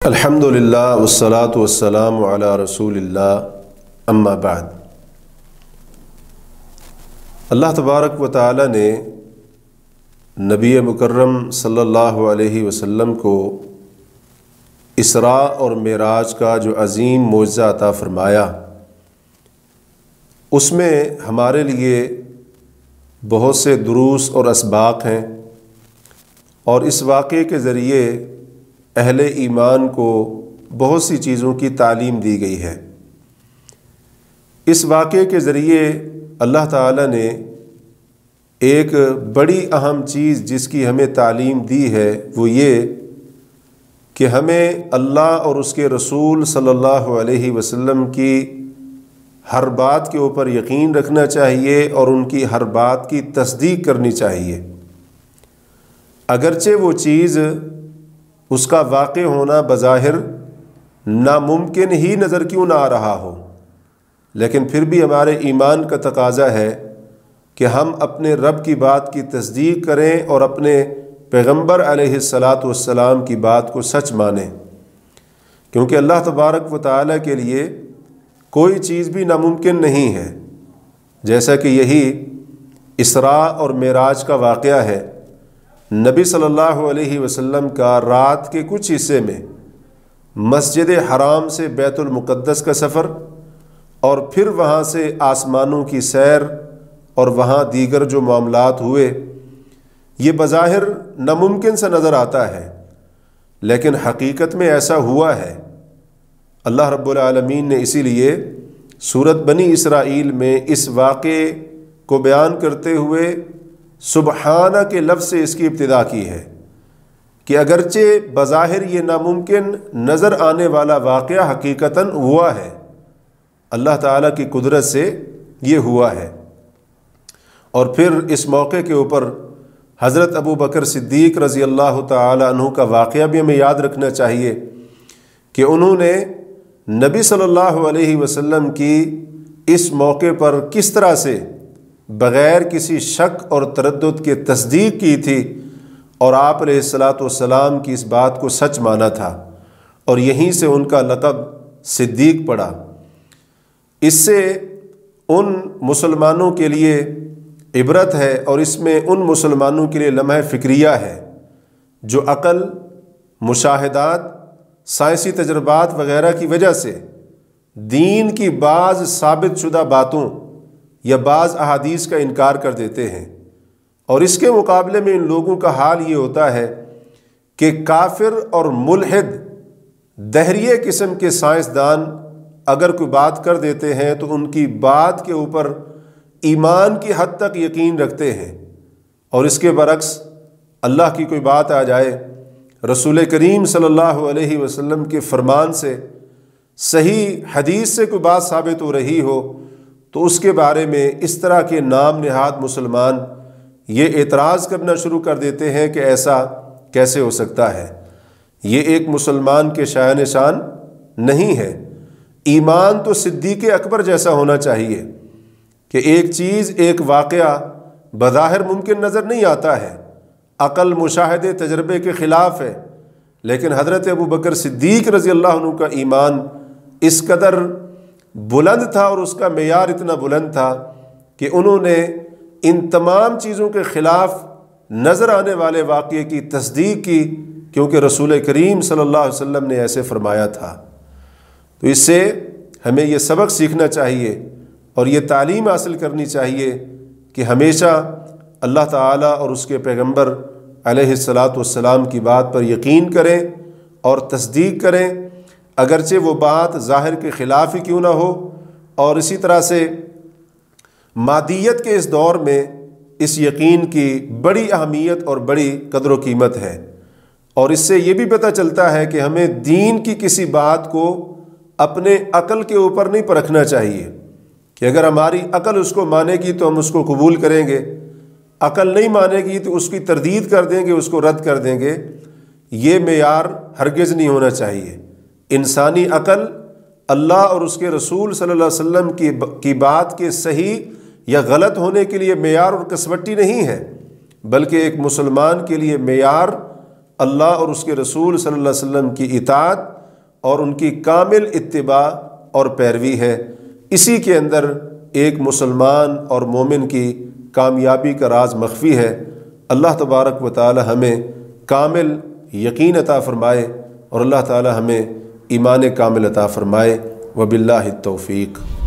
الحمدللہ والصلاة والسلام علی رسول اللہ اما بعد۔ اللہ تبارک و تعالی نے نبی مکرم صلی اللہ علیہ وسلم کو اسراء اور معراج کا جو عظیم معجزہ عطا فرمایا، اس میں ہمارے لیے بہت سے دروس اور اسباق ہیں، اور اس واقعے کے ذریعے اہل ایمان کو بہت سی چیزوں کی تعلیم دی گئی ہے۔ اس واقعے کے ذریعے اللہ تعالیٰ نے ایک بڑی اہم چیز جس کی ہمیں تعلیم دی ہے وہ یہ کہ ہمیں اللہ اور اس کے رسول صلی اللہ علیہ وسلم کی ہر بات کے اوپر یقین رکھنا چاہیے اور ان کی ہر بات کی تصدیق کرنی چاہیے، اگرچہ وہ چیز اس کا واقع ہونا بظاہر ناممکن ہی نظر کیوں نہ آ رہا ہو، لیکن پھر بھی ہمارے ایمان کا تقاضا ہے کہ ہم اپنے رب کی بات کی تصدیق کریں اور اپنے پیغمبر علیہ السلام کی بات کو سچ مانیں، کیونکہ اللہ تبارک و تعالیٰ کے لیے کوئی چیز بھی ناممکن نہیں ہے۔ جیسا کہ یہی اسراء اور معراج کا واقعہ ہے، نبی صلی اللہ علیہ وسلم کا رات کے کچھ حصے میں مسجد حرام سے بیت المقدس کا سفر اور پھر وہاں سے آسمانوں کی سیر اور وہاں دیگر جو معاملات ہوئے، یہ بظاہر ناممکن سا نظر آتا ہے، لیکن حقیقت میں ایسا ہوا ہے۔ اللہ رب العالمین نے اسی لیے سورۃ بنی اسرائیل میں اس واقعے کو بیان کرتے ہوئے سبحانہ کے لفظ سے اس کی ابتدا کی ہے کہ اگرچہ بظاہر یہ ناممکن نظر آنے والا واقعہ حقیقتاً ہوا ہے، اللہ تعالیٰ کی قدرت سے یہ ہوا ہے۔ اور پھر اس موقع کے اوپر حضرت ابو بکر صدیق رضی اللہ تعالی عنہ کا واقعہ بھی ہمیں یاد رکھنا چاہیے کہ انہوں نے نبی صلی اللہ علیہ وسلم کی اس موقع پر کس طرح سے بغیر کسی شک اور تردد کے تصدیق کی تھی اور آپ علیہ السلام کی اس بات کو سچ مانا تھا، اور یہیں سے ان کا لقب صدیق پڑا۔ اس سے ان مسلمانوں کے لیے عبرت ہے، اور اس میں ان مسلمانوں کے لیے لمحہ فکریہ ہے جو عقل، مشاہدات، سائنسی تجربات وغیرہ کی وجہ سے دین کی بعض ثابت شدہ باتوں یا بعض احادیث کا انکار کر دیتے ہیں، اور اس کے مقابلے میں ان لوگوں کا حال یہ ہوتا ہے کہ کافر اور ملحد دہریے قسم کے سائنسدان اگر کوئی بات کر دیتے ہیں تو ان کی بات کے اوپر ایمان کی حد تک یقین رکھتے ہیں، اور اس کے برعکس اللہ کی کوئی بات آ جائے، رسول کریم صلی اللہ علیہ وسلم کے فرمان سے، صحیح حدیث سے کوئی بات ثابت ہو رہی ہو، تو اس کے بارے میں اس طرح کے نام نہاد مسلمان یہ اعتراض کرنا شروع کر دیتے ہیں کہ ایسا کیسے ہو سکتا ہے، یہ ایک مسلمان کے شایان شان نہیں ہے۔ ایمان تو صدیق اکبر جیسا ہونا چاہیے کہ ایک چیز، ایک واقعہ بظاہر ممکن نظر نہیں آتا ہے، عقل، مشاہدے، تجربے کے خلاف ہے، لیکن حضرت ابو بکر صدیق رضی اللہ عنہ کا ایمان اس قدر بلند تھا اور اس کا معیار اتنا بلند تھا کہ انہوں نے ان تمام چیزوں کے خلاف نظر آنے والے واقعے کی تصدیق کی، کیونکہ رسول کریم صلی اللہ علیہ وسلم نے ایسے فرمایا تھا۔ تو اس سے ہمیں یہ سبق سیکھنا چاہیے اور یہ تعلیم حاصل کرنی چاہیے کہ ہمیشہ اللہ تعالیٰ اور اس کے پیغمبر علیہ السلام کی بات پر یقین کریں اور تصدیق کریں، اگرچہ وہ بات ظاہر کے خلاف ہی کیوں نہ ہو۔ اور اسی طرح سے مادیت کے اس دور میں اس یقین کی بڑی اہمیت اور بڑی قدر و قیمت ہے، اور اس سے یہ بھی پتہ چلتا ہے کہ ہمیں دین کی کسی بات کو اپنے عقل کے اوپر نہیں پرکھنا چاہیے کہ اگر ہماری عقل اس کو مانے گی تو ہم اس کو قبول کریں گے، عقل نہیں مانے گی تو اس کی تردید کر دیں گے، اس کو رد کر دیں گے۔ یہ معیار ہرگز نہیں ہونا چاہیے۔ انسانی عقل اللہ اور اس کے رسول صلی اللہ علیہ وسلم کی بات کے صحیح یا غلط ہونے کے لیے معیار اور کسوٹی نہیں ہے، بلکہ ایک مسلمان کے لیے معیار اللہ اور اس کے رسول صلی اللہ علیہ وسلم کی اطاعت اور ان کی کامل اتباع اور پیروی ہے۔ اسی کے اندر ایک مسلمان اور مومن کی کامیابی کا راز مخفی ہے۔ اللہ تبارک و تعالی ہمیں کامل یقین عطا فرمائے اور اللہ تعالی ہمیں ایمان کامل عطا فرمائے۔ وباللہ التوفیق۔